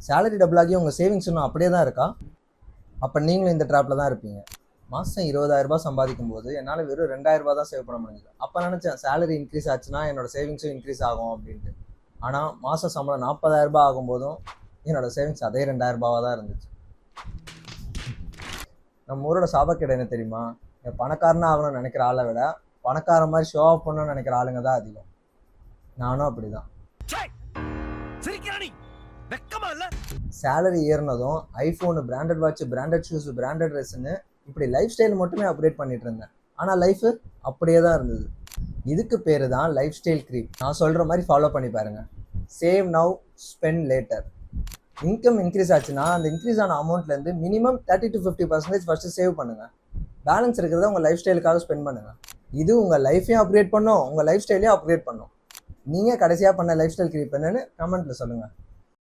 Salary double ஆகி உங்கள் savings இன்னும் அப்படியே தான் இருக்கா? அப்போ நீங்களும் இந்த ட்ராப்பில் தான் இருப்பீங்க. மாதம் 20,000 சம்பாதிக்கும் போது என்னால் வெறும் 2,000 தான் சேவ் பண்ண முடிஞ்சது. அப்போ நினச்சேன் சேலரி இன்க்ரீஸ் ஆச்சுன்னா என்னோட சேவிங்ஸும் இன்க்ரீஸ் ஆகும் அப்படின்ட்டு. ஆனால் மாதம் சம்பளம் 40,000 ஆகும்போதும் என்னோட சேவிங்ஸ் அதே 2,000 தான் இருந்துச்சு. நம்ம ஊரோட சாபக்கேடு என்ன தெரியுமா? பணக்காரனா ஆகணும்னு நினைக்கிற ஆளை விட பணக்கார மாதிரி ஷோ ஆஃப் பண்ணணும்னு நினைக்கிற ஆளுங்க தான் அதிகம். நானும் அப்படிதான். சேலரி ஏறினதும் iPhone, branded watch, branded shoes, branded ட்ரெஸ்ஸுன்னு இப்படி லைஃப் ஸ்டைல் மட்டுமே அப்டேட் பண்ணிட்டு இருந்தேன். ஆனால் லைஃபு அப்படியே தான் இருந்தது. இதுக்கு பேர் தான் லைஃப் ஸ்டைல் க்ரீப். நான் சொல்கிற மாதிரி ஃபாலோ பண்ணி பாருங்கள். Save now, spend later. Income increase ஆச்சுன்னா அந்த இன்க்ரீஸ் ஆன அமௌண்ட்லேருந்து மினிமம் 30 to 50% ஃபஸ்ட்டு சேவ் பண்ணுங்கள். பேலன்ஸ் இருக்கிறத உங்கள் லைஃப் ஸ்டைலுக்காக ஸ்பெண்ட் பண்ணுங்கள். இது உங்கள் லைஃப்பையும் அப்கிரேட் பண்ணும், உங்கள் லைஃப் ஸ்டைலையும் அப்கிரேட் பண்ணும். நீங்கள் கடைசியாக பண்ண லைஃப் ஸ்டைல் க்ரீப் என்னன்னு கமெண்ட்டில் சொல்லுங்கள்.